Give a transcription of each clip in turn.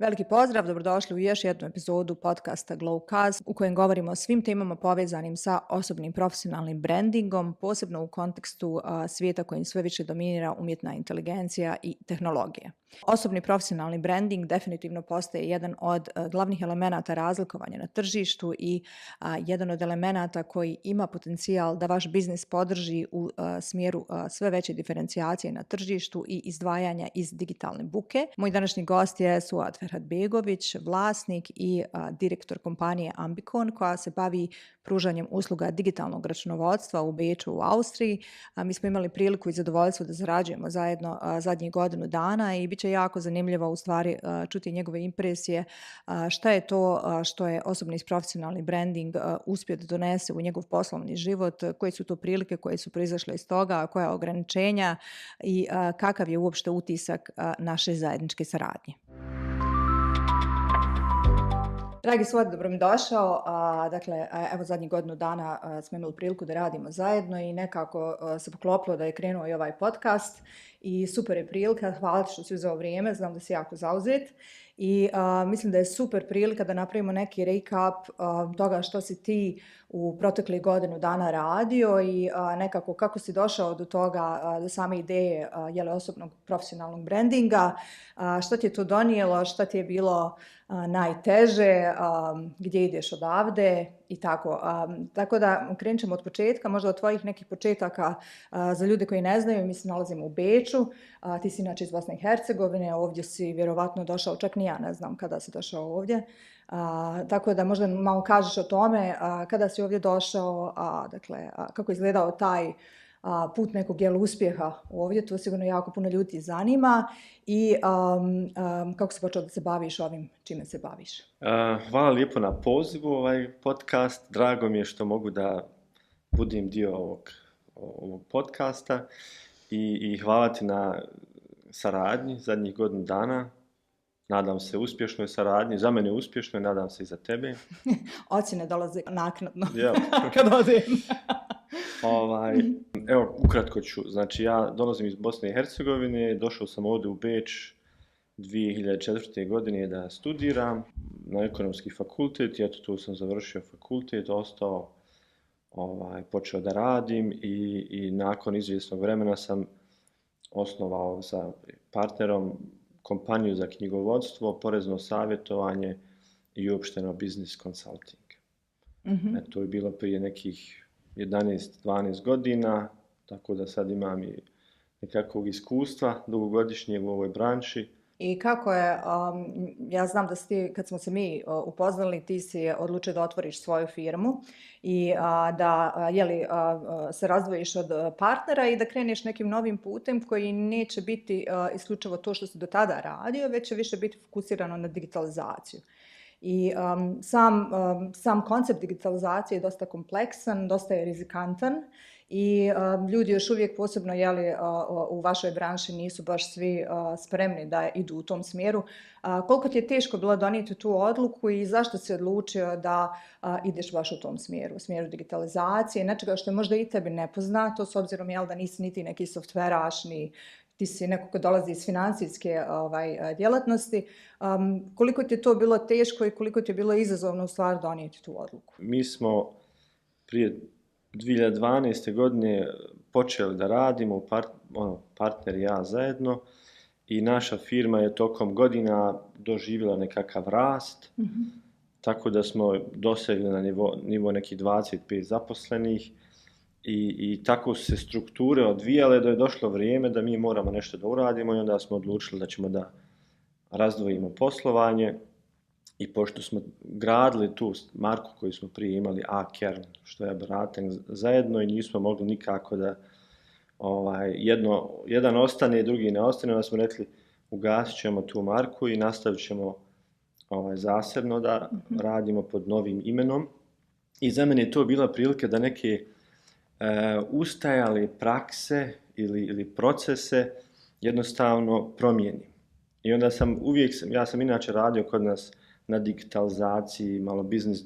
Veliki pozdrav, dobrodošli u još jednu epizodu podcasta Glowcast u kojem govorimo o svim temama povezanim sa osobnim profesionalnim brandingom, posebno u kontekstu svijeta kojim sve više dominira umjetna inteligencija i tehnologija. Osobni profesionalni branding definitivno postaje jedan od glavnih elemenata razlikovanja na tržištu i jedan od elemenata koji ima potencijal da vaš biznis podrži u smjeru sve veće diferencijacije na tržištu i izdvajanja iz digitalne buke. Moj današnji gost je Suad Ferhatbegović, vlasnik i direktor kompanije Ambicon koja se bavi pružanjem usluga digitalnog računovodstva u Beču u Austriji. Mi smo imali priliku i zadovoljstvo da zarađujemo zajedno zadnjih godinu dana i bit će jako zanimljivo u stvari čuti njegove impresije šta je to što je osobni i profesionalni branding uspio da donese u njegov poslovni život, koje su to prilike koje su proizašle iz toga, koja ograničenja i kakav je uopšte utisak naše zajedničke saradnje. Dragi Suad, dobro mi došao. Dakle, evo zadnjih godinu dana smo imali priliku da radimo zajedno i nekako se poklopilo da je krenuo i ovaj podcast i super je prilika. Hvala ti što si uzeo vrijeme, znam da si jako zauzet i mislim da je super prilika da napravimo neki recap toga što si ti u proteklih godinu dana radio i nekako kako si došao do toga, do same ideje osobnog profesionalnog brandinga, što ti je to donijelo, što ti je bilo najteže, gdje ideš odavde i tako. Tako da krenut ćemo od početka, možda od tvojih nekih početaka za ljude koji ne znaju. Mi se nalazimo u Beču, ti si inače iz Bosne i Hercegovine, ovdje si vjerovatno došao, čak ni ja ne znam kada si došao ovdje. Tako da možda malo kažeš o tome kada si ovdje došao, kako je izgledao taj put nekog uspjeha ovdje, to sigurno jako puno ljudi zanima i kako si počeo da se baviš ovim čime se baviš. Hvala lijepo na pozivu ovaj podcast, drago mi je što mogu da budem dio ovog podcasta i hvala ti na saradnji zadnjih godinu dana. Nadam se uspješnoj saradnji, za mene uspješnoj, nadam se i za tebe. Ocjene dolaze naknadno kad odem. Evo, ukratko ću. Znači, ja dolazim iz Bosne i Hercegovine, došao sam ovdje u Beč 2004. godine da studiram na ekonomski fakultet i eto tu sam završio fakultet, ostao, počeo da radim i nakon izvjesnog vremena sam osnovao sa partnerom kompaniju za knjigovodstvo, porezno savjetovanje i uopšteno business consulting. To je bilo prije nekih 11-12 godina, tako da sad imam i nekakvog iskustva dugogodišnjeg u ovoj branši. I kako je, ja znam da si ti, kad smo se mi upoznali, ti si odlučio da otvoriš svoju firmu i da se razdvojiš od partnera i da kreneš nekim novim putem koji neće biti isključivo to što si do tada radio, već će više biti fokusirano na digitalizaciju. I sam koncept digitalizacije je dosta kompleksan, dosta je rizikantan i ljudi još uvijek posebno u vašoj branši nisu baš svi spremni da idu u tom smjeru. Koliko ti je teško bilo donijeti tu odluku i zašto si odlučio da ideš baš u tom smjeru, u smjeru digitalizacije, nečega što je možda i tebi nepoznato, s obzirom da nisi niti neki softveraš, ni ti si neko ko dolazi iz financijske djelatnosti. Koliko ti je to bilo teško i koliko ti je bilo izazovno u stvari donijeti tu odluku? Mi smo prije 2012. godine počeli da radimo, partner i ja zajedno, i naša firma je tokom godina doživjela nekakav rast, tako da smo dosegli na nivo nekih 25 zaposlenih i tako su se strukture odvijale da je došlo vrijeme da mi moramo nešto da uradimo i onda smo odlučili da ćemo da razdvojimo poslovanje. I pošto smo gradili tu marku koju smo prije imali, A-Kern, što je Beraten, zajedno i nismo mogli nikako da jedan ostane, drugi ne ostane, onda smo rekli ugasit ćemo tu marku i nastavit ćemo zasebno da radimo pod novim imenom. I za mene je to bila prilika da neke ustajale prakse ili procese jednostavno promijenim. I onda ja sam inače radio kod nas na digitalizaciji, malo business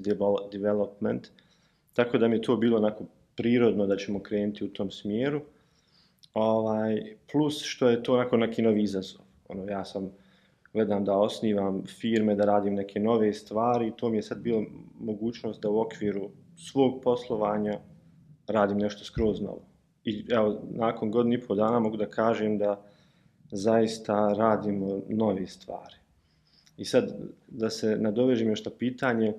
development, tako da mi je to bilo onako prirodno da ćemo krenuti u tom smjeru. Plus što je to onako neki novi izazov. Ja sam gledam da osnivam firme, da radim neke nove stvari. To mi je sad bilo mogućnost da u okviru svog poslovanja radim nešto skroz novo. I evo, nakon godinu i pol dana mogu da kažem da zaista radimo nove stvari. I sad, da se nadovežem još na pitanje,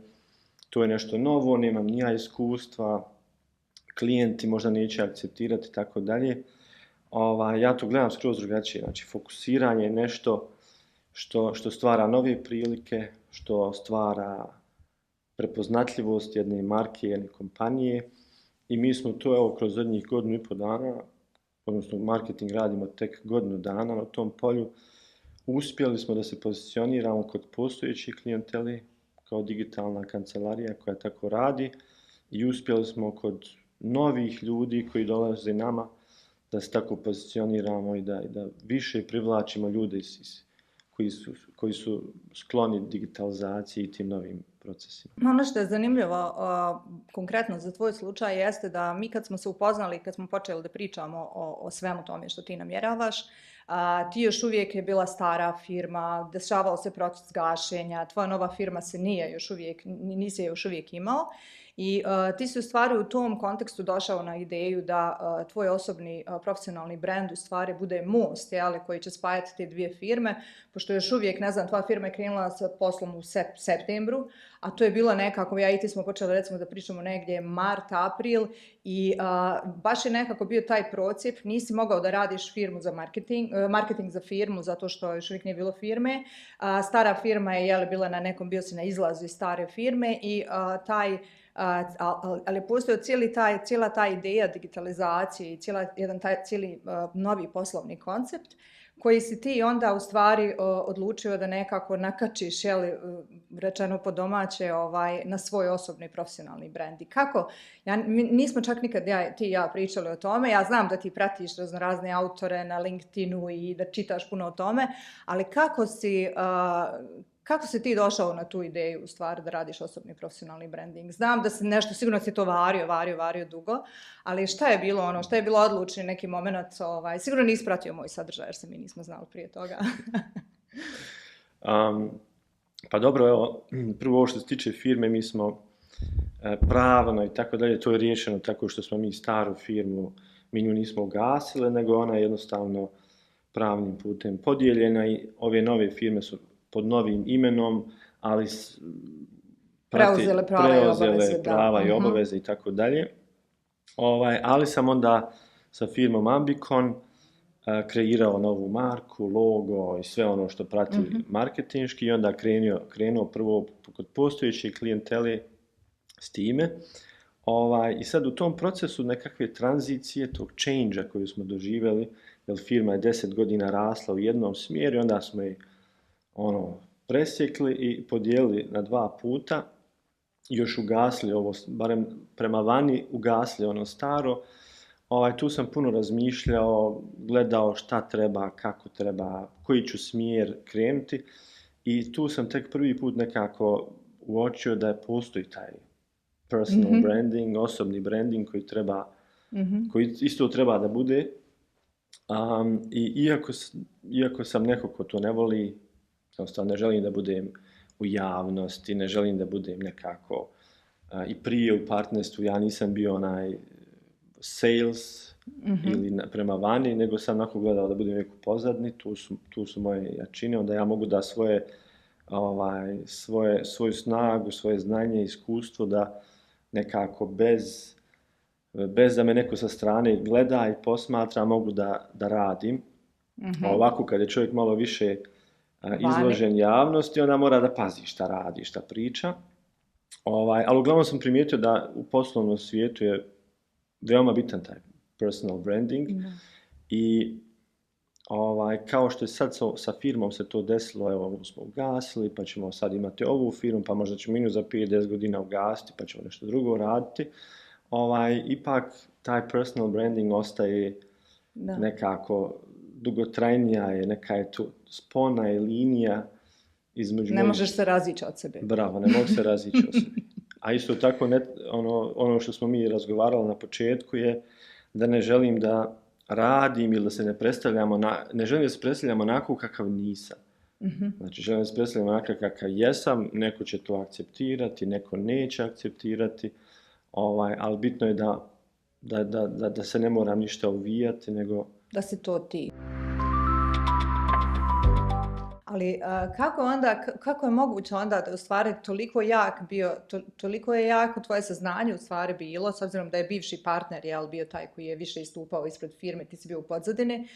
to je nešto novo, nemam ni ja iskustva, klijenti možda neće akceptirati i tako dalje. Ja to gledam skroz drugačije, znači fokusiranje je nešto što stvara nove prilike, što stvara prepoznatljivost jedne marke, jedne kompanije i mi smo to evo kroz zadnjih godinu i pol dana, odnosno marketing radimo tek godinu dana na tom polju, uspjeli smo da se pozicioniramo kod postojećih klijenteli kao digitalna kancelarija koja tako radi i uspjeli smo kod novih ljudi koji dolaze nama da se tako pozicioniramo i da više privlačimo ljude koji su skloni digitalizaciji i tim novim procesima. Ono što je zanimljivo konkretno za tvoj slučaj jeste da mi kad smo se upoznali, kad smo počeli da pričamo o svemu tome što ti namjeravaš, ti još uvijek je bila stara firma, dešavao se proces gašenja, tvoja nova firma se nisi je još uvijek imao i ti si u stvari u tom kontekstu došao na ideju da tvoj osobni profesionalni brand u stvari bude most, koji će spajati te dvije firme, pošto još uvijek, ne znam, tvoja firma je krenula sa poslom u septembru, a to je bilo nekako, ja i ti smo počeli recimo da pričamo negdje mart, april i baš je nekako bio taj procjep, nisi mogao da radiš firmu za marketing za firmu zato što još uvijek nije bilo firme, stara firma je bila bio si na izlazu iz stare firme i ali je postojao cijela ta ideja digitalizacije i cijeli novi poslovni koncept koji si ti onda u stvari odlučio da nekako nakačiš, rečeno po domaće, na svoj osobni profesionalni brand. I kako? Nismo čak nikad ti i ja pričali o tome, ja znam da ti pratiš razne autore na LinkedInu i da čitaš puno o tome, ali kako si ti došao na tu ideju u stvari da radiš osobni profesionalni branding? Znam da si nešto, sigurno si to vario dugo, ali šta je bilo odlučni neki moment? Sigurno nisi pratio moj sadržaj jer se mi nismo znali prije toga. Pa dobro, evo, prvo ovo što se tiče firme, mi smo pravno i tako dalje, to je riješeno tako što smo mi staru firmu, mi nju nismo ugasili, nego ona je jednostavno pravnim putem podijeljena i ove nove firme su pod novim imenom, ali preuzele prava i obaveze i tako dalje. Ali sam onda sa firmom Ambicon kreirao novu marku, logo i sve ono što prati marketinški i onda krenuo prvo kod postojeće klijentele s time. I sad u tom procesu nekakve tranzicije, tog change-a koju smo doživjeli, jer firma je 10 godina rasla u jednom smjeru i onda smo je presjekli i podijelili na 2 puta, još ugasli ovo, barem prema vani ugasli ono staro. Tu sam puno razmišljao, gledao šta treba, kako treba, koji ću smjer krenuti i tu sam tek prvi put nekako uočio da postoji taj personal branding, osobni branding koji isto treba da bude. I iako sam neko ko to ne voli, ne želim da budem u javnosti, ne želim da budem nekako i prije u partnerstvu, ja nisam bio onaj sales ili prema vani, nego sam onako gledao da budem uvijek u pozadni, tu su moje jačine, onda ja mogu da svoju snagu, svoje znanje, iskustvo da nekako bez da me neko sa strane gleda i posmatra, mogu da radim. Ovako kad je čovjek malo više izložen javnosti, onda mora da pazi šta radi, šta priča. Ali uglavnom sam primijetio da u poslovnom svijetu je veoma bitan taj personal branding i kao što je sad sa firmom se to desilo, evo ovo smo ugasili, pa ćemo sad imati ovu firmu, pa možda ćemo minus za 5-10 godina ugasiti, pa ćemo nešto drugo raditi. Ipak taj personal branding ostaje nekako dugotrajnija je, neka je tu spona i linija između... Ne možeš se razići od sebe. Bravo, ne mogu se razići od sebe. A isto tako, ono što smo mi razgovarali na početku je da ne želim da radim ili da se ne želim da se predstavljam onako kakav nisam. Znači, želim se predstaviti onakav kakav jesam, neko će to akceptirati, neko neće akceptirati, ali bitno je da se ne moram ništa uvijati, nego... Da si to ti. Ali kako je moguće onda da u stvari toliko je jako tvoje saznanje u stvari bilo, s obzirom da je bivši partner bio taj koji je više istupao ispred firme, ti si bio u pozadini,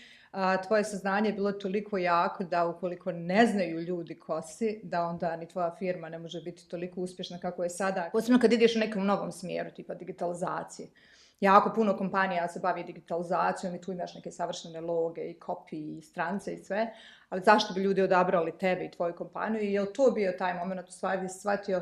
tvoje saznanje je bilo toliko jako da ukoliko ne znaju ljudi ko si, da onda ni tvoja firma ne može biti toliko uspješna kako je sada. Posebno kad ideš u nekom novom smjeru, tipa digitalizacije. Jako puno kompanija se bavi digitalizacijom i tu imaš neke savršene loge i kopije i strance i sve, ali zašto bi ljudi odabrali tebe i tvoju kompaniju? I je li to bio taj moment u stvari shvatio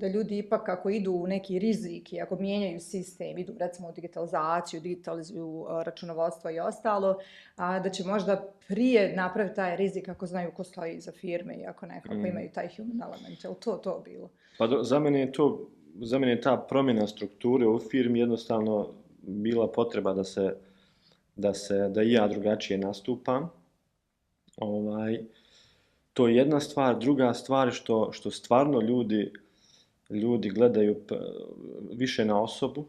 da ljudi ipak ako idu u neki rizik i ako mijenjaju sistem, idu recimo u digitalizaciju, digitalizuju računovodstvo i ostalo, da će možda prije napraviti taj rizik ako znaju ko stoji iza firme i ako nekako imaju taj human element. Je li to bilo? Pa za mene je ta promjena strukture u firmi jednostavno bila potreba da i ja drugačije nastupam. To je jedna stvar. Druga stvar što stvarno ljudi gledaju više na osobu.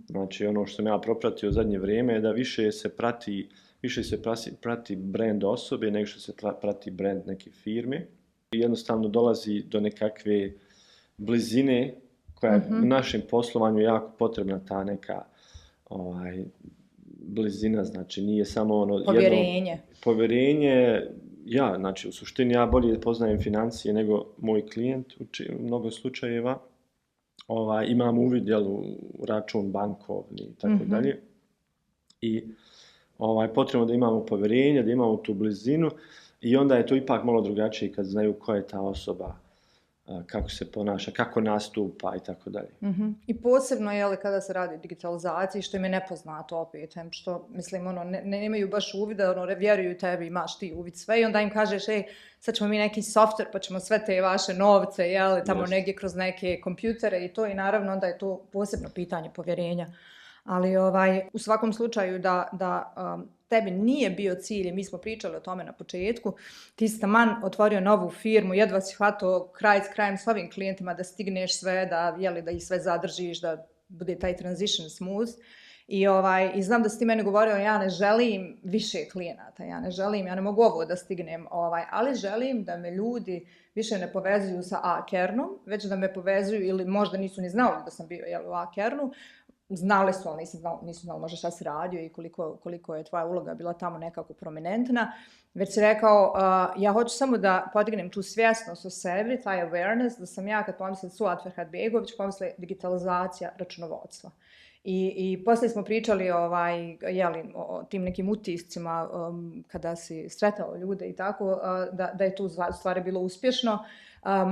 Znači ono što sam ja propratio u zadnje vrijeme je da više se prati brand osobe nego što se prati brand neke firme. Jednostavno dolazi do nekakve blizine koja je u našem poslovanju jako potrebna, ta neka blizina, znači nije samo ono... Povjerenje, znači u suštini ja bolje poznajem financije nego moj klijent u mnogo slučajeva. Imam uvid u račun bankovni i tako dalje. I potrebno da imamo povjerenje, da imamo tu blizinu i onda je to ipak malo drugačije kad znaju ko je ta osoba, kako se ponaša, kako nastupa i tako dalje. I posebno kada se radi o digitalizaciji, što im je nepoznato opet, što mislim ne imaju baš uvida, vjeruju tebi, imaš ti uvid sve i onda im kažeš sad ćemo mi neki software pa ćemo sve te vaše novce tamo negdje kroz neke kompjutere i to i naravno onda je to posebno pitanje povjerenja. Ali u svakom slučaju da tebi nije bio cilj, mi smo pričali o tome na početku, ti si taman otvorio novu firmu, jedva si hvatao kraj s krajem s ovim klijentima da stigneš sve, da ih sve zadržiš, da bude taj transition smooth. I znam da si ti meni govorio, ja ne želim više klijenata, ja ne mogu ovo da stignem, ali želim da me ljudi više ne povezuju sa A-kernom, već da me povezuju ili možda nisu ni znali da sam bio u A-kernu, znali su, ali nisu znali možda šta si radio i koliko je tvoja uloga bila tamo nekako prominentna. Već si rekao, ja hoću samo da podignem tu svjesnost o sebi, taj awareness, da sam ja kad pomislim Suad Ferhatbegović, pomislim digitalizacija računovodstva. I poslije smo pričali o tim nekim utiscima kada si sretao ljude i tako, da je to u stvari bilo uspješno.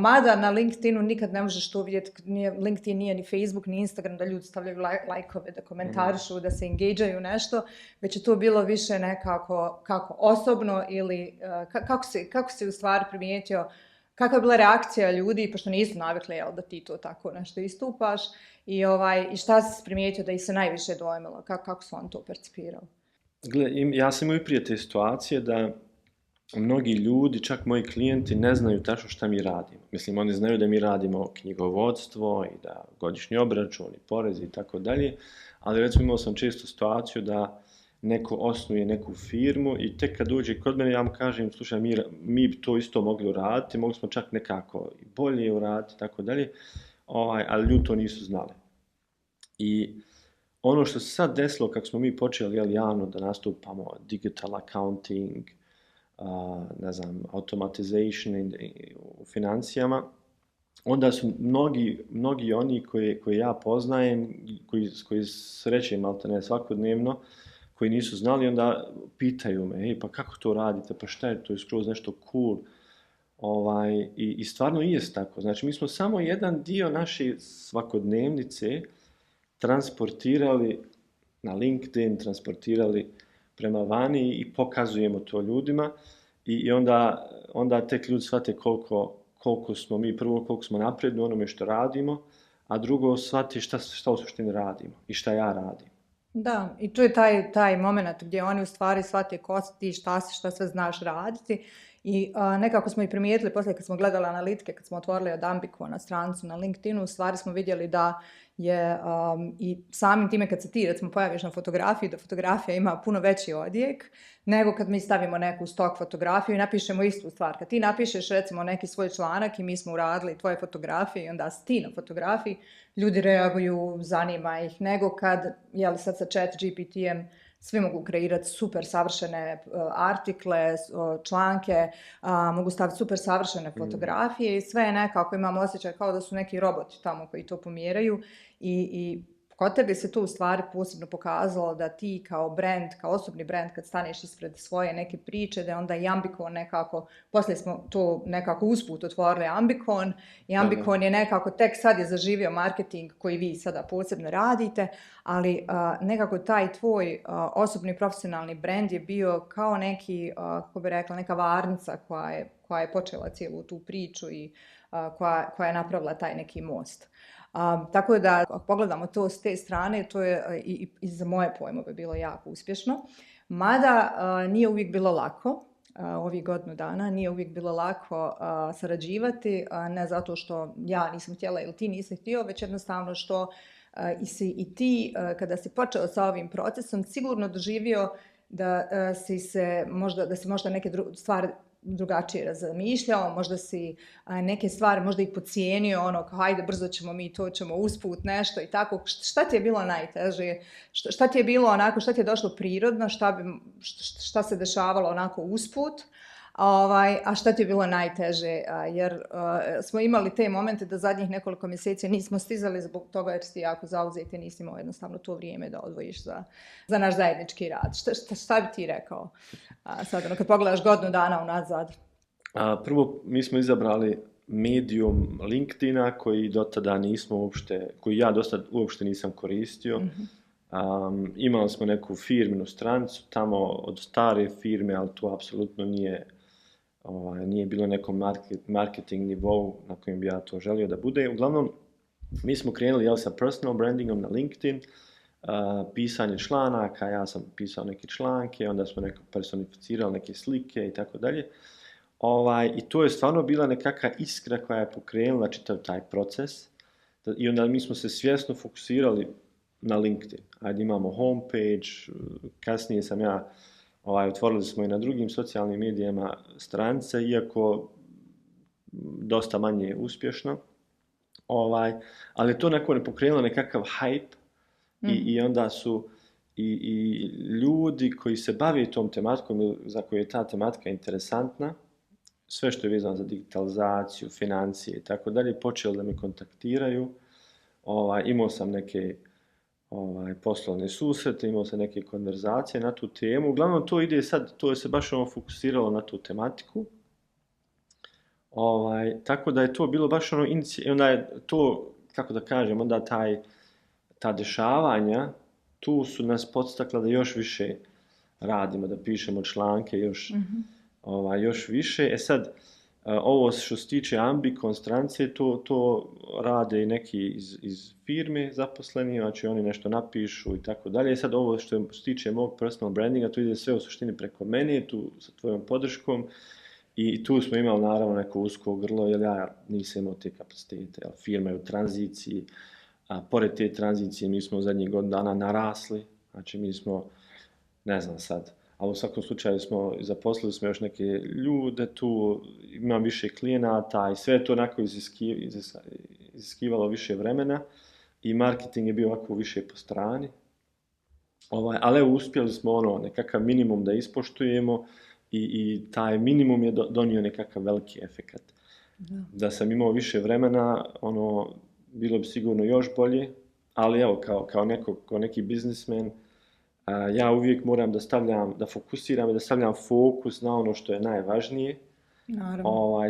Mada na LinkedInu nikad ne možeš to vidjeti, LinkedIn nije ni Facebook, ni Instagram da ljudi stavljaju lajkove, da komentarišu, da se engageaju nešto, već je to bilo više nekako kako osobno ili kako si u stvari primijetio, kakva je bila reakcija ljudi, pošto nisu navikli da ti to tako nešto istupaš i šta si primijetio da ih se najviše dojmilo, kako su on to percipirali? Gle, ja sam imao i prije te situacije da mnogi ljudi, čak moji klijenti, ne znaju tačno šta mi radimo. Mislim, oni znaju da mi radimo knjigovodstvo i da godišnji obračun i porezi i tako dalje, ali recimo imao sam često situaciju da neko osnuje neku firmu i tek kad dođe kod mene ja mu kažem, slušaj, mi bi to isto mogli uraditi, mogli smo čak nekako i bolje uraditi i tako dalje, ali ljudi to nisu znali. I ono što se sad desilo kako smo mi počeli javno da nastupamo digital accounting, automatization u financijama, onda su mnogi oni koje ja poznajem, koji srećem maltene svakodnevno, koji nisu znali, onda pitaju me, pa kako to radite, pa šta je to, je skroz nešto cool. I stvarno i jest tako. Znači, mi smo samo jedan dio naše svakodnevnice transportirali na LinkedIn, transportirali prema vani i pokazujemo to ljudima i onda tek ljudi shvate koliko smo mi, prvo koliko smo napredni u onome što radimo, a drugo shvate šta u suštini radimo i šta ja radim. Da, i to je taj moment gdje oni u stvari shvate ko si ti, šta sve znaš raditi I nekako smo i primijetili poslije kad smo gledali analitike, kad smo otvorili od Ambicona strancu na LinkedInu, u stvari smo vidjeli da je i samim time kad se ti recimo pojaviš na fotografiji, da fotografija ima puno veći odjek nego kad mi stavimo neku stok fotografiju i napišemo istu stvar. Kad ti napišeš recimo neki svoj članak i mi smo uradili tvoje fotografije i onda si ti na fotografiji, ljudi reaguju, zanima ih, nego kad, jeli sad sa chat GPT-em svi mogu kreirati super savršene artikle, članke, mogu staviti super savršene fotografije i sve je nekako, imam osjećaj kao da su neki roboti tamo koji to pomjeraju i kod tebi se tu u stvari posebno pokazalo da ti kao brand, kao osobni brand kad staneš ispred svoje neke priče, da je onda i Ambicon nekako, poslije smo to nekako usput otvorili Ambicon i Ambicon je nekako, tek sad je zaživio marketing koji vi sada posebno radite, ali nekako taj tvoj osobni profesionalni brand je bio kao neki, kako bi rekla, neka varnica koja je počela cijelu tu priču i koja je napravila taj neki most. Tako da, ako pogledamo to s te strane, to je i za moje pojmove bilo jako uspješno. Mada nije uvijek bilo lako, ovih godinu dana, nije uvijek bilo lako sarađivati, ne zato što ja nisam htjela ili ti nisi htio, već jednostavno što i ti, kada si počeo sa ovim procesom, sigurno doživio da si možda neke stvari drugačije razmišljao, možda si neke stvari možda i podcijenio, ono kao hajde brzo ćemo mi, to ćemo usput nešto i tako. Šta ti je bilo najteže? Šta ti je bilo onako, šta ti je došlo prirodno, šta se dešavalo onako usput? A šta ti je bilo najteže? Jer smo imali te momente da zadnjih nekoliko mjeseci nismo stizali zbog toga jer si jako zauzeti, nisi imao jednostavno to vrijeme da odvojiš za naš zajednički rad. Šta bi ti rekao sad, kad pogledaš godinu dana unazad? Prvo, mi smo izabrali medium LinkedIna koji do tada nismo uopšte, koji ja do sada uopšte nisam koristio. Imali smo neku firminu strancu tamo od stare firme, ali to apsolutno nije bilo nekom marketing nivou na kojem bi ja to želio da bude. Uglavnom, mi smo krenuli sa personal brandingom na LinkedIn, pisanje članaka, ja sam pisao neke članke, onda smo personificirali neke slike i tako dalje. I to je stvarno bila nekakva iskra koja je pokrenula čitav taj proces. I onda mi smo se svjesno fokusirali na LinkedIn. Ajde, imamo homepage, kasnije sam ja, otvorili smo i na drugim socijalnim medijama stranice, iako dosta manje uspješno. Ali to nakon je pokrenulo nekakav hype i onda su i ljudi koji se bave tom tematikom, za koje je ta tematika interesantna, sve što je vezano za digitalizaciju, financije i tako dalje, počeli da me kontaktiraju. Imao sam neke poslovne susrete, imao sam neke konverzacije na tu temu. Uglavnom to ide sad, to je se baš fokusiralo na tu tematiku. Tako da je to bilo baš onda je to, kako da kažem, onda ta dešavanja, tu su nas podstakla da još više radimo, da pišemo članke još više. Sad, ovo što se tiče Ambicon stranice, to rade i neki iz firme zaposleni, znači oni nešto napišu i tako dalje. Sad ovo što se tiče mog personal brandinga, to ide sve u suštini preko mene, tu sa tvojom podrškom i tu smo imali naravno neko usko grlo, jer ja nisam imao te kapacitete, firma je u tranziciji, a pored te tranzicije mi smo u zadnjih godinu dana narasli, znači mi smo, ne znam sad, ali u svakom slučaju zaposlili smo još neke ljude tu, imam više klijenata i sve to onako iziskivalo više vremena i marketing je bio ovako više po strani. Ali evo, uspjeli smo nekakav minimum da ispoštujemo i taj minimum je donio nekakav veliki efekat. Da sam imao više vremena, bilo bi sigurno još bolje, ali evo, kao neki biznismen, ja uvijek moram da fokusiram i da stavljam fokus na ono što je najvažnije,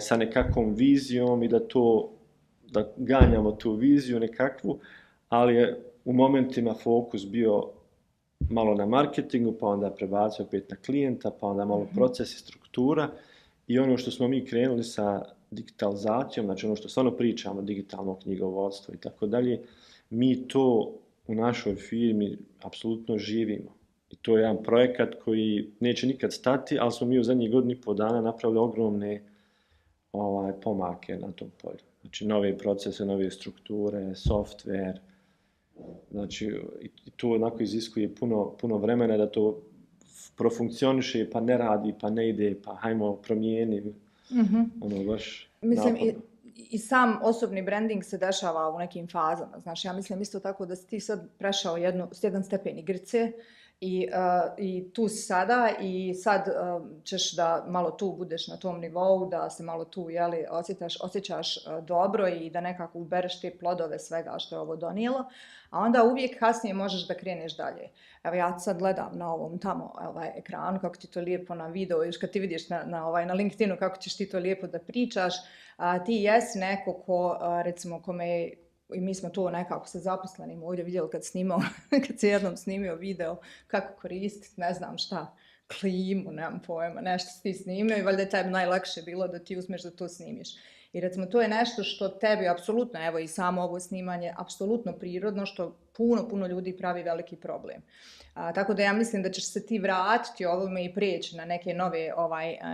sa nekakvom vizijom i da ganjamo tu viziju nekakvu, ali je u momentima fokus bio malo na marketingu, pa onda prebacio opet na klijenta, pa onda malo proces i struktura i ono što smo mi krenuli sa digitalizacijom, znači ono što stvarno pričamo, digitalno knjigovodstvo i tako dalje, mi to u našoj firmi apsolutno živimo. I to je jedan projekat koji neće nikad stati, ali smo mi u zadnjih godinu i pol dana napravili ogromne pomake na tom polju. Znači, nove procese, nove strukture, software. Znači, i to onako iziskuje puno vremena da to profunkcioniše, pa ne radi, pa ne ide, pa hajmo promijeni. Ono baš Mislim, naporno. i sam osobni branding se dešava u nekim fazama. Znači, ja mislim isto tako da si ti sad prešao jedan stepen igrice i tu si sada i sad ćeš da malo tu budeš na tom nivou, da se malo tu osjećaš dobro i da nekako ubereš te plodove svega što je ovo donijelo, a onda uvijek kasnije možeš da kreneš dalje. Evo ja sad gledam na ovom tamo ekranu kako ti to lijepo na video, još kad ti vidiš na LinkedInu kako ćeš ti to lijepo da pričaš, ti jesi neko ko, recimo, kome i mi smo to nekako sa zaposlenim ovdje vidjeli kad se jednom snimio video kako koristiti, ne znam šta, klimu, nemam pojma, nešto si ti snimio i valjda je tebi najlakše bilo da ti uzmeš da to snimiš. I recimo to je nešto što tebi apsolutno, evo i samo ovo snimanje, apsolutno prirodno, što puno ljudi pravi veliki problem. Tako da ja mislim da ćeš se ti vratiti ovome i prijeći na neke nove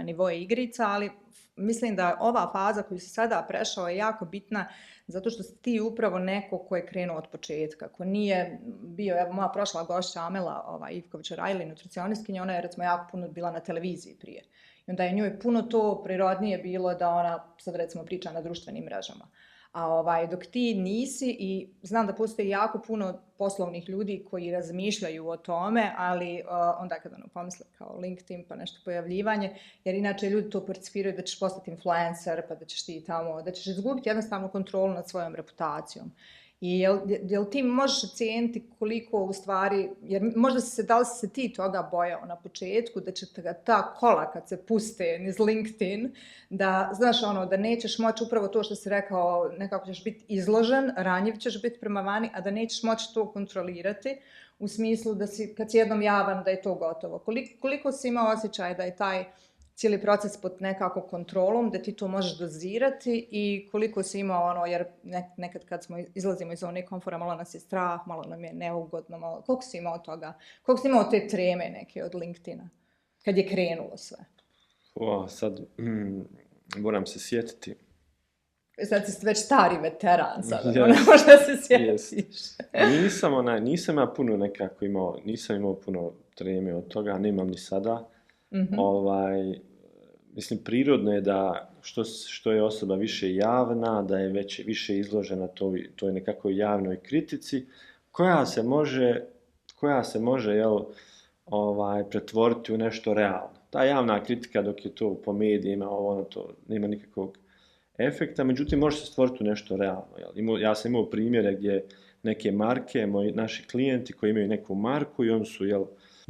nivoje igrica, ali mislim da ova faza koju si sada prešao je jako bitna zato što si ti upravo neko ko je krenuo od početka, ko nije bio, evo moja prošla gošća Amela Ivković-Rajli, nutricionistkinja, ona je recimo jako puno bila na televiziji prije. I onda je njoj puno to prirodnije bilo da ona sad recimo priča na društvenim mrežama. A dok ti nisi, i znam da postoji jako puno poslovnih ljudi koji razmišljaju o tome, ali onda kada pomisle kao LinkedIn pa nešto pojavljivanje, jer inače ljudi to percipiraju da ćeš postati influencer, pa da ćeš ti tamo, da ćeš izgubiti jednostavno kontrolu nad svojom reputacijom. I jel ti možeš ocijeniti koliko u stvari, jer možda da li si se ti toga bojao na početku, da će ta kola kad se puste niz LinkedIn, da znaš da nećeš moći upravo to što si rekao, nekako ćeš biti izložen, ranjiv ćeš biti prema vani, a da nećeš moći to kontrolirati, u smislu da kad si jednom javan da je to gotovo. Koliko si imao osjećaj da je taj cijeli proces pod nekako kontrolom, da ti to možeš dozirati i koliko si imao jer nekad kad izlazimo iz zone komfora, malo nas je strah, malo nam je neugodno, koliko si imao toga, koliko si imao te treme neke od LinkedIna, kad je krenulo sve? Sad moram se sjetiti. Sad si već stari veteran sada, možda se sjetiš. Nisam ja puno nekako nisam imao puno treme od toga, nemam ni sada. Mislim, prirodno je da što je osoba više javna, da je više izložena toj nekakvoj javnoj kritici, koja se može pretvoriti u nešto realno. Ta javna kritika, dok je to po medijima, to nema nikakvog efekta, međutim može se stvoriti u nešto realno. Ja sam imao primjere gdje neke marke, naši klijenti koji imaju neku marku i oni su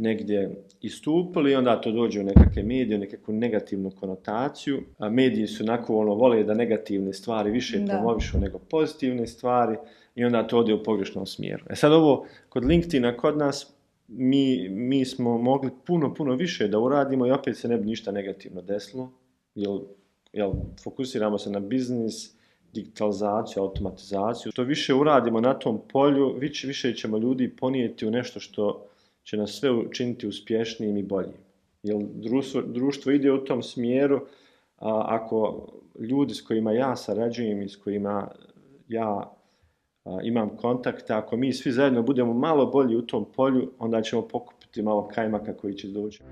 negdje istupili i onda to dođe u nekakve medije, u nekakvu negativnu konotaciju. A mediji su vole da negativne stvari više promovišu nego pozitivne stvari i onda to ode u pogrešnom smjeru. Sad ovo, kod LinkedIna, kod nas, mi smo mogli puno više da uradimo i opet se ne bi ništa negativno desilo, jer fokusiramo se na biznis, digitalizaciju, automatizaciju. Što više uradimo na tom polju, više ćemo ljudi ponijeti u nešto što će nas sve učiniti uspješnijim i boljim. Jer društvo ide u tom smjeru, ako ljudi s kojima ja sarađujem i s kojima ja imam kontakte, ako mi svi zajedno budemo malo bolji u tom polju, onda ćemo pokupiti malo kajmaka koji će doći.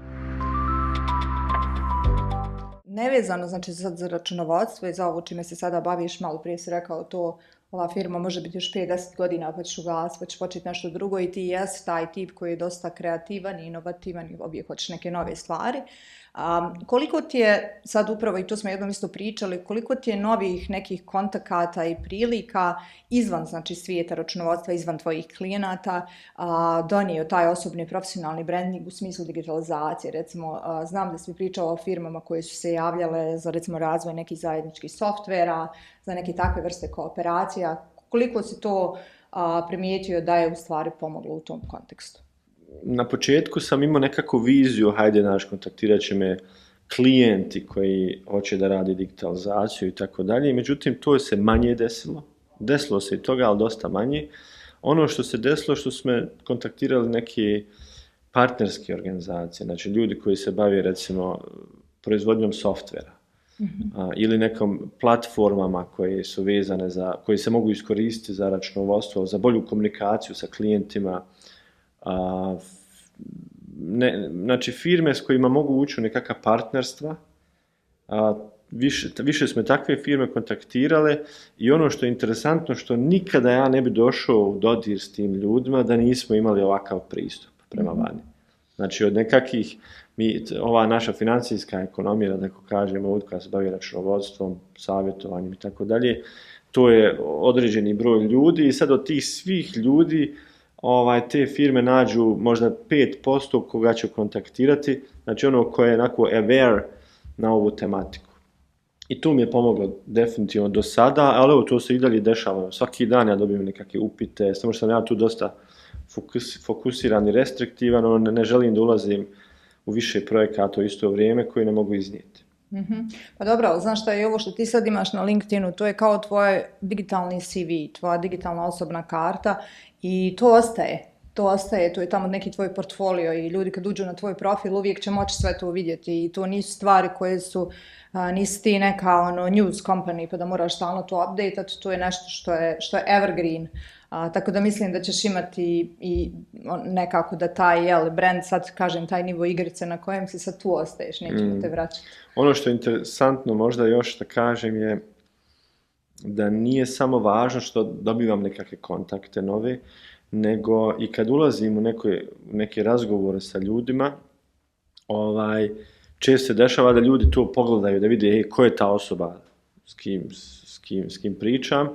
Nevezano, znači sad za računovodstvo i za ovo čime se sada baviš, malo prije si rekao to, ova firma može biti još 5-10 godina, pa ćeš ugasiti, pa ćeš početi nešto drugo i ti jesi taj tip koji je dosta kreativan i inovativan i uvijek hoćeš neke nove stvari. Koliko ti je, sad upravo i to smo jednom isto pričali, koliko ti je novih nekih kontakata i prilika izvan, znači, svijeta računovodstva, izvan tvojih klijenata, donio taj osobni profesionalni branding u smislu digitalizacije? Recimo, znam da si pričao o firmama koje su se javljale za, recimo, razvoj nekih zajedničkih softvera, za neke takve vrste kooperacija. Koliko si to primijetio da je u stvari pomoglo u tom kontekstu? Na početku sam imao nekakvu viziju, kontaktirat će me klijenti koji hoće da radi digitalizaciju i tako dalje, međutim to se manje desilo. Desilo se i toga, ali dosta manje. Ono što se desilo, što smo kontaktirali neke partnerske organizacije, znači ljudi koji se bave recimo proizvodnjom softvera ili nekom platformama koje su vezane koje se mogu iskoristiti za računovodstvo, za bolju komunikaciju sa klijentima, znači firme s kojima mogu ući u nekakva partnerstva. Više smo takve firme kontaktirale i ono što je interesantno, što nikada ja ne bi došao u dodir s tim ljudima da nismo imali ovakav pristup prema vani. Znači od nekakvih, ova naša financijska ekonomija, da tako kažemo, ovdje koja se bavi računovodstvom, savjetovanjem i tako dalje, to je određeni broj ljudi i sad od tih svih ljudi te firme nađu možda 5% koga će kontaktirati, znači ono koje je onako aware na ovu tematiku. I tu mi je pomoglo definitivno do sada, ali evo to se i dalje dešava. Svaki dan ja dobijem nekakve upite, samo što sam ja tu dosta fokusiran i restriktivan, ne želim da ulazim u više projekata u isto vrijeme koji ne mogu iznijeti. Pa dobro, ali znaš šta je ovo što ti sad imaš na LinkedInu, to je kao tvoj digitalni CV, tvoja digitalna osobna karta i to ostaje, to je tamo neki tvoj portfolio i ljudi kad uđu na tvoj profil uvijek će moći sve to vidjeti i to nisu stvari koje su, nisi ti neka news company pa da moraš stalno to updateati, to je nešto što je evergreen. Tako da mislim da ćeš imati i nekako da taj brand, sad kažem, taj nivo igrice na kojem si sad tu ostaješ, nećemo te vraćati. Ono što je interesantno možda još da kažem je da nije samo važno što dobivam nekakve kontakte nove, nego i kad ulazim u neke razgovore sa ljudima, često se dešava da ljudi to pogledaju, da vide ko je ta osoba s kim pričam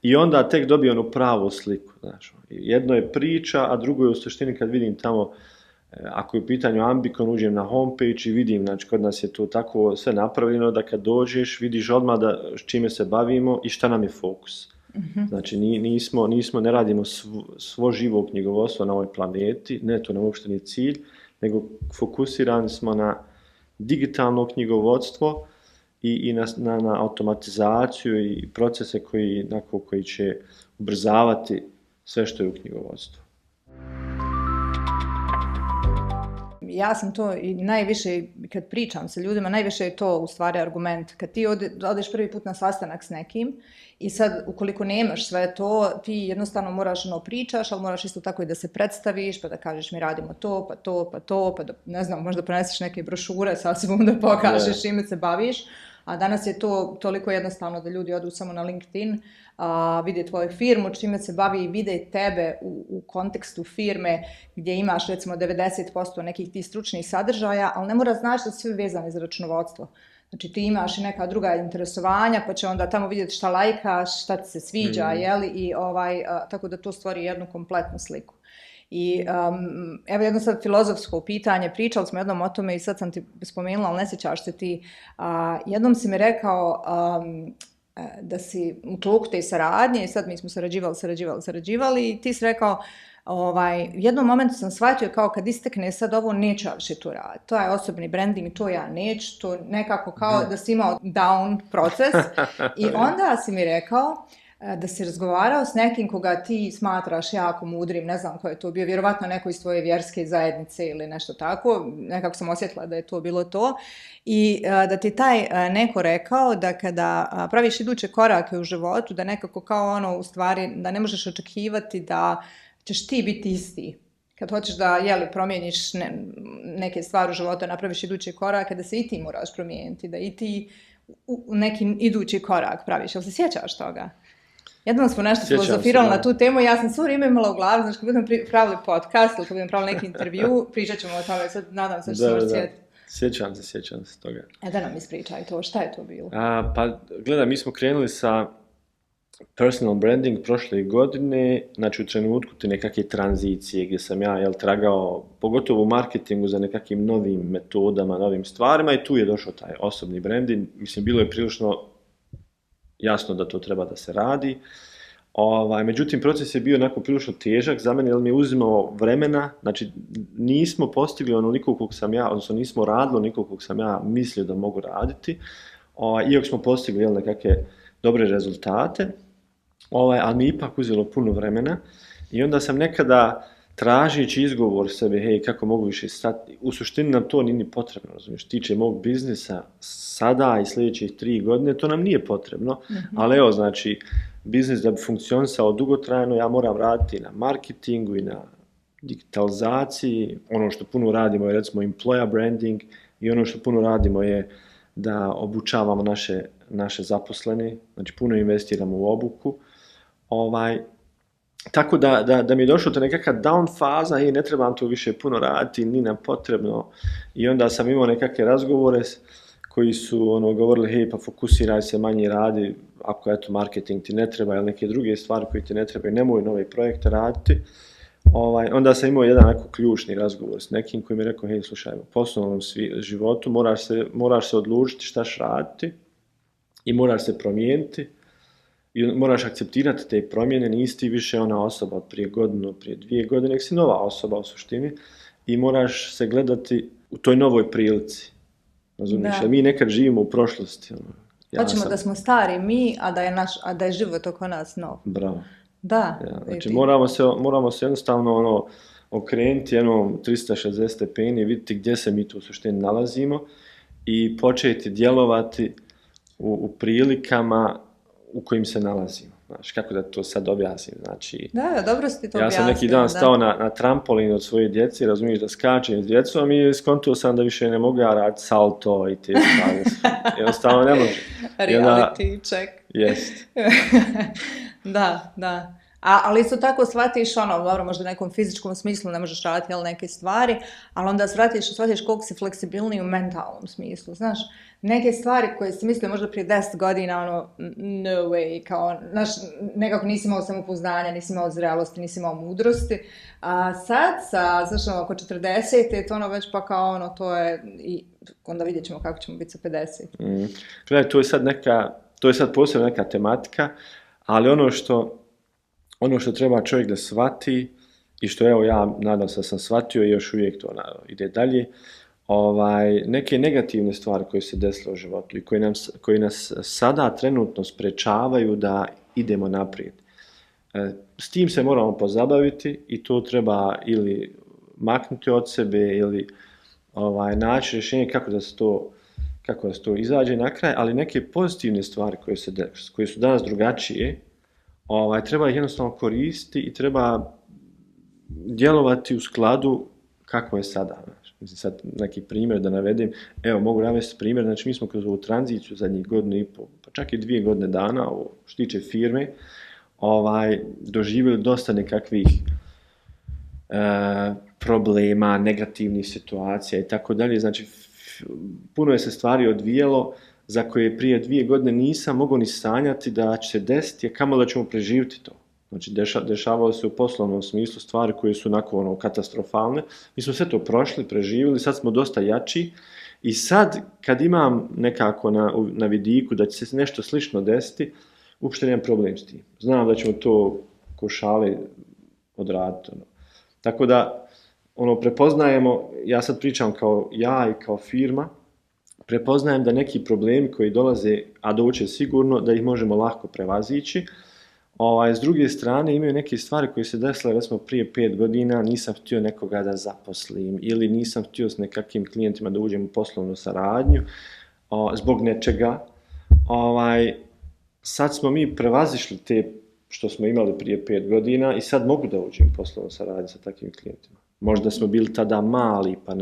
i onda tek dobiju onu pravu sliku. Znači. Jedno je priča, a drugo je u suštini kad vidim tamo, ako je u pitanju Ambicon, uđem na homepage i vidim, znači kod nas je to tako sve napravljeno da kad dođeš vidiš odmah s čime se bavimo i šta nam je fokus. Znači ne radimo svo živo knjigovodstvo na ovoj planeti, ne, to nam uopšte nije cilj, nego fokusirani smo na digitalno knjigovodstvo i na automatizaciju i procese koji će ubrzavati sve što je u knjigovodstvu. Ja sam to i najviše, kad pričam sa ljudima, najviše je to u stvari argument. Kad ti odeš prvi put na sastanak s nekim i sad ukoliko nemaš sve to, ti jednostavno moraš pričaš, ali moraš isto tako i da se predstaviš, pa da kažeš mi radimo to, pa da, ne znam, možda preneseš neke brošure sa sobom da pokažeš čime se baviš. A danas je to toliko jednostavno da ljudi odu samo na LinkedIn, vide tvoju firmu, čime se bavi i vide tebe u kontekstu firme gdje imaš recimo 90% nekih tih stručnih sadržaja, ali ne mora znaš da su svi vezani za računovodstvo. Znači ti imaš i neka druga interesovanja, pa će onda tamo vidjeti šta lajkaš, šta ti se sviđa, i tako da to stvori jednu kompletnu sliku. I evo jedno sad filozofsko pitanje, pričali smo jednom o tome i sad sam ti spomenula, ali ne sjećaš se ti, jednom si mi rekao da si u toku te saradnje i sad mi smo sarađivali i ti si rekao, u jednom momentu sam shvatio kao kad istekne sad ovo neću ja više to raditi, to je osobni branding, to ja neću, to nekako kao da si imao down proces i onda si mi rekao da si razgovarao s nekim koga ti smatraš jako mudrim, ne znam ko je to bio, vjerovatno neko iz tvoje vjerske zajednice ili nešto tako, nekako sam osjetila da je to bilo to i da ti taj neko rekao da kada praviš iduće korake u životu, da nekako kao u stvari, da ne možeš očekivati da ćeš ti biti isti. Kad hoćeš da promijeniš neke stvari u životu, napraviš iduće korake, da se i ti moraš promijeniti, da i ti u neki idući korak praviš. Jel se sjećaš toga? Jednom smo nešto filozofirali na tu temu, ja sam svo vrijeme imala u glavi, znači kad budem pravili podcast ili kad budem pravili neki intervju, pričat ćemo o tome, sad nadam se što se možeš sjetiti. Sjećam se toga. Da nam ispričaj to, šta je to bilo? Pa gledaj, mi smo krenuli sa personal branding prošle godine, znači u trenutku te nekakve tranzicije gdje sam ja tragao, pogotovo u marketingu za nekakvim novim metodama, novim stvarima i tu je došao taj osobni branding, mislim bilo je prilično jasno da to treba da se radi. Međutim, proces je bio onako prilično težak za mene, jer mi je uzimao vremena, znači nismo postigli onoliko koliko sam ja, odnosno nismo radili onoliko koliko sam ja mislio da mogu raditi, iako smo postigli nekakve dobre rezultate, ali mi je ipak uzelo puno vremena i onda sam nekada tražeći izgovor sebe, hej, kako mogu više stati, u suštini nam to nije ni potrebno, razumiješ, tiče mog biznisa sada i sljedećih 3 godine, to nam nije potrebno, ali evo, znači, biznis da bi funkcionisao dugotrajno, ja moram raditi na marketingu i na digitalizaciji, ono što puno radimo je recimo employer branding i ono što puno radimo je da obučavamo naše zaposlene, znači puno investiramo u obuku, tako da mi je došlo to nekakva down faza i ne trebam to više puno raditi, ni nam potrebno. I onda sam imao nekakve razgovore koji su govorili, hej, pa fokusiraj se, manje radi, ako eto marketing ti ne treba ili neke druge stvari koje ti ne trebaju, nemoj nove projekte raditi. Onda sam imao jedan onako ključni razgovor s nekim koji mi je rekao, hej, slušaj, u poslovnom životu moraš se odlučiti šta ćeš raditi i moraš se promijeniti. I moraš akceptirati te promjene, nisi ti više ona osoba od prije godinu, prije 2 godine, nek si nova osoba u suštini i moraš se gledati u toj novoj prilici. Razumiješ? Jer mi nekad živimo u prošlosti. Hoćemo da smo stari mi, a da je život oko nas nov. Bravo. Da. Ja, znači moramo se jednostavno okrenuti 360 stepeni, vidjeti gdje se mi tu u suštini nalazimo i početi djelovati u prilikama u kojim se nalazimo. Znaš, kako da to sad objasnim? Znači, da, dobro si ti to objasnio. Ja sam neki dan stao na trampolin od svoje djece, razumiješ, da skačem s djecom i skontuo sam da više ne mogu ja raditi salto i te stvari. Jednostavno ne može. Reality check. Jest. Da. Ali isto tako shvatiš dobro, možda u nekom fizičkom smislu ne možeš raditi neke stvari, ali onda shvatiš koliko si fleksibilniji u mentalnom smislu, znaš, neke stvari koje si mislio možda prije 10 godina, no way, kao, znaš, nekako nisi imao samopouzdanja, nisi imao zrelosti, nisi imao mudrosti, a sad, znaš, oko 40 je to već pa kao to je, i onda vidjet ćemo kako ćemo biti sa 50. Gledaj, to je sad posebno neka tematika, ali ono što treba čovjek da shvati i što evo ja nadam se da sam shvatio i još uvijek to ide dalje, neke negativne stvari koje se desile u životu i koje nas sada trenutno sprečavaju da idemo naprijed. S tim se moramo pozabaviti i to treba ili maknuti od sebe ili naći rješenje kako da se to izađe na kraj, ali neke pozitivne stvari koje su danas drugačije, treba ih jednostavno koristiti i treba djelovati u skladu kako je sada. Mislim, sad neki primjer da navedem, evo mogu navesti primjer, znači mi smo kroz ovu tranziciju zadnjih 1.5 pa čak i 2 godine dana, što tiče firme, doživjeli dosta nekakvih problema, negativnih situacija i tako dalje, znači puno je se stvari odvijalo za koje prije 2 godine nisam mogao ni sanjati da će se desiti, a kamoli da ćemo preživjeti to. Znači, dešavalo se u poslovnom smislu stvari koje su onako katastrofalne. Mi smo sve to prošli, preživjeli, sad smo dosta jači i sad kad imam nekako na vidiku da će se nešto slično desiti, uopšte nemam problem s tim. Znam da ćemo to ko šale odraditi. Tako da, prepoznajemo, ja sad pričam kao ja i kao firma, prepoznajem da neki problemi koji dolaze, a doće sigurno, da ih možemo lako prevazići. S druge strane, imaju neke stvari koje se desile, recimo prije 5 godina, nisam htio nekoga da zaposlim ili nisam htio s nekakvim klijentima da uđem u poslovnu saradnju zbog nečega. Sad smo mi prevazišli te što smo imali prije 5 godina i sad mogu da uđem u poslovnu saradnju sa takvim klijentima. Možda smo bili tada mali, pa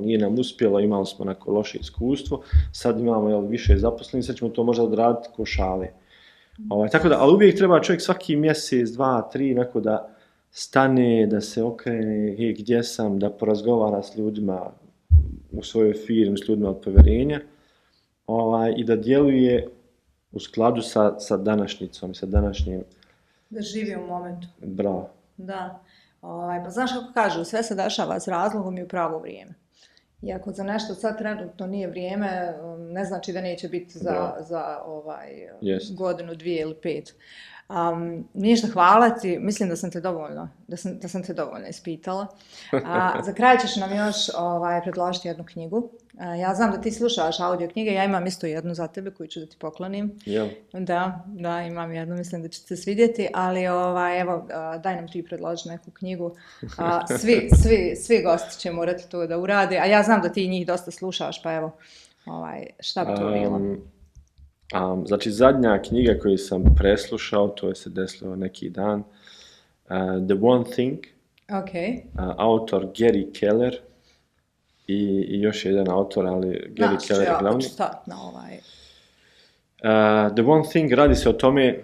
nije nam uspjelo, imali smo neko loše iskustvo, sad imamo više zaposlenih, sad ćemo to možda odraditi ko šale. Tako da, ali uvijek treba čovjek svaki mjesec, 2, 3, neko da stane, da se okrene, gdje sam, da porazgovara s ljudima u svojoj firmi, s ljudima od povjerenja i da djeluje u skladu sa današnjicom, sa današnjim. Da živi u momentu. Bravo. Da. Pa znaš kako kažu, sve se dešava s razlogom i u pravo vrijeme. I ako za nešto sad trenutno nije vrijeme, ne znači da neće biti za godinu, 2 ili 5. Ništa, hvala ti, mislim da sam te dovoljno ispitala. Za kraj ćeš nam još predložiti jednu knjigu Ja znam da ti slušaš audio knjige, ja imam isto jednu za tebe koju ću da ti poklonim. Jel? Da, imam jednu, mislim da će se svidjeti, ali evo, daj nam ti predloži neku knjigu. Svi gosti će morati to da urade, a ja znam da ti njih dosta slušaš, pa evo, šta bi to bilo? Znači, zadnja knjiga koju sam preslušao, to je se desilo neki dan, The One Thing, autor Gary Keller i još jedan autor, ali Gary Keller je glavni. The One Thing radi se o tome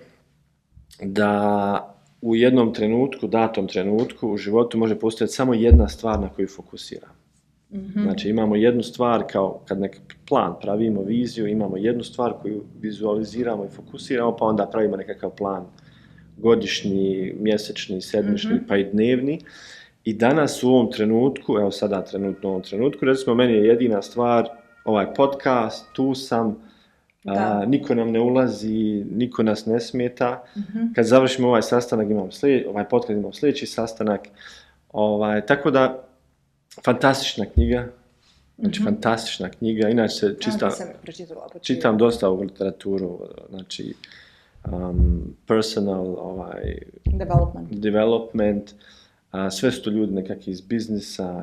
da u jednom trenutku, datom trenutku u životu može postojati samo jedna stvar na koju fokusiramo. Mm-hmm. Znači imamo jednu stvar kao kad neki plan pravimo, viziju, imamo jednu stvar koju vizualiziramo i fokusiramo, pa onda pravimo nekakav plan godišnji, mjesečni, sedmični, pa i dnevni. I danas u ovom trenutku, evo sada trenutno u ovom trenutku, recimo meni je jedina stvar ovaj podcast, tu sam, niko nam ne ulazi, niko nas ne smeta. Mm-hmm. Kad završimo ovaj sastanak, ovaj podcast imam sljedeći sastanak. Tako da, fantastična knjiga. Znači, fantastična knjiga. Inače, čitam dosta u literaturu, znači, personal development. Sve su to ljudi nekakvi iz biznisa,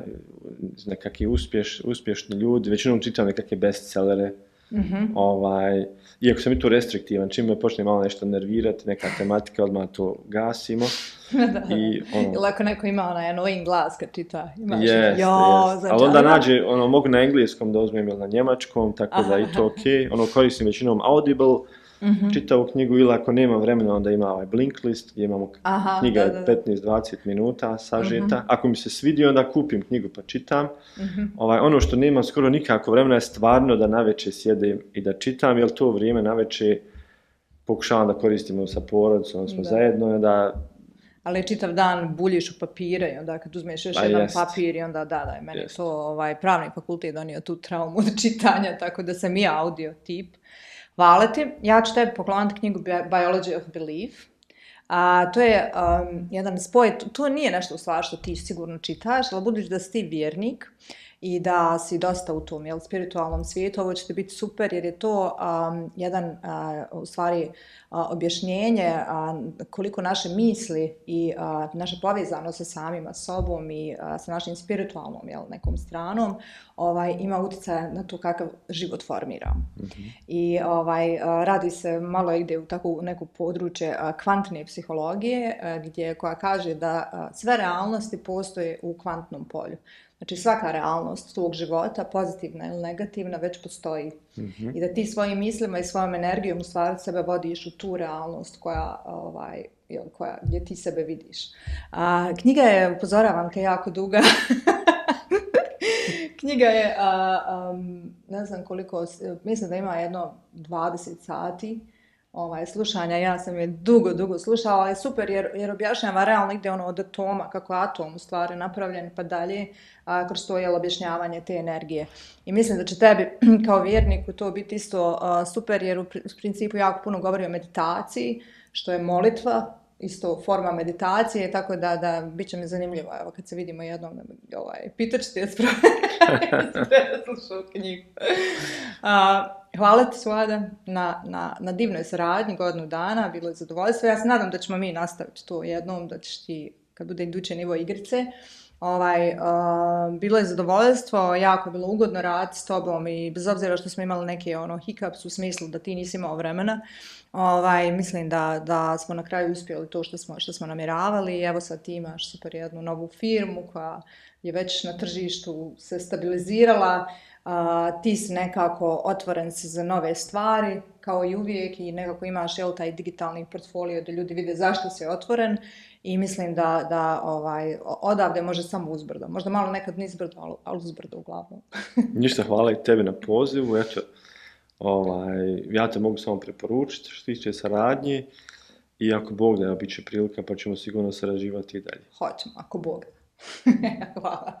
nekakvi uspješni ljudi. Većinom čitam nekakve bestsellere. Mm-hmm. Iako sam i tu restriktivan, čim me počne malo nešto nervirati, neka tematika, odmah to gasimo. Ili ako neko ima onaj annoying glas kad čita. Yes. Ali onda nađe, mogu na engleskom da uzmem ili na njemačkom, tako da i to ok. Koristim većinom Audible, čitavu knjigu, ili ako nema vremena, onda ima ovaj Blinkist, gdje imamo knjiga 15-20 minuta sažeta. Ako mi se svidi, onda kupim knjigu pa čitam. Ono što nema skoro nikako vremena je stvarno da navečer sjedem i da čitam, jer to vrijeme navečer pokušavam da koristimo sa porodicom, smo zajedno, da... Ali čitav dan buljiš u papire i onda kad uzmeš još jedan papir i onda da, meni to pravni fakultet donio tu traumu od čitanja, tako da sam i audio tip. Hvala ti. Ja ću tebi pokloniti knjigu Biology of Belief. To je jedan spoj, to nije nešto u stvari što ti sigurno čitaš, ali budući da si ti vjernik i da si dosta u tom spiritualnom svijetu, ovo će ti biti super jer je to jedan u stvari objašnjenje koliko naše misli i naša povezanost sa samima sobom i sa našim spiritualnom nekom stranom ima utjecaja na to kakav život formiramo. Mm-hmm. I radi se, malo ide u takvu neku područje kvantne psihologije koja kaže da sve realnosti postoje u kvantnom polju. Znači svaka realnost svog života, pozitivna ili negativna, već postoji. Mm-hmm. I da ti svojim mislima i svojom energijom u stvari sebe vodiš u tu realnost gdje ti sebe vidiš. Knjiga je, upozoravam te, jako duga. Knjiga je, ne znam koliko, mislim da ima jedno 20 sati slušanja. Ja sam je dugo slušala, ali super jer objašnjava realno ide od atoma, kako je atom u stvari napravljen pa dalje, kroz to je objašnjavanje te energije. I mislim da će tebi kao vjerniku to biti isto super jer u principu jako puno govori o meditaciji, što je molitva, isto forma meditacije, tako da bit će mi zanimljivo, evo kad se vidimo jednom, pitat ću ti je slušao knjigu. Hvala ti, Suada, na divnoj saradnji, godinu dana, bilo je zadovoljstvo. Ja se nadam da ćemo mi nastaviti to jednom, da ćeš ti, kad bude idući nivo igrice, bilo je zadovoljstvo, jako je bilo ugodno raditi s tobom i bez obzira što smo imali neke hiccups u smislu da ti nisi imao vremena, mislim da smo na kraju uspjeli to što smo namjeravali i evo sad ti imaš super jednu novu firmu koja je već na tržištu se stabilizirala, ti si nekako otvoren si za nove stvari kao i uvijek i nekako imaš taj digitalni portfolio da ljudi vide zašto si otvoren i mislim da odavde može samo uzbrdo. Možda malo nekad nizbrdo, ali uzbrdo uglavnom. Ništa, hvala i tebi na pozivu. Eto, ja te mogu samo preporučiti što tiče saradnji i ako Bog da, bit će prilika pa ćemo sigurno sarađivati i dalje. Hoćemo, ako Bog da. Hvala.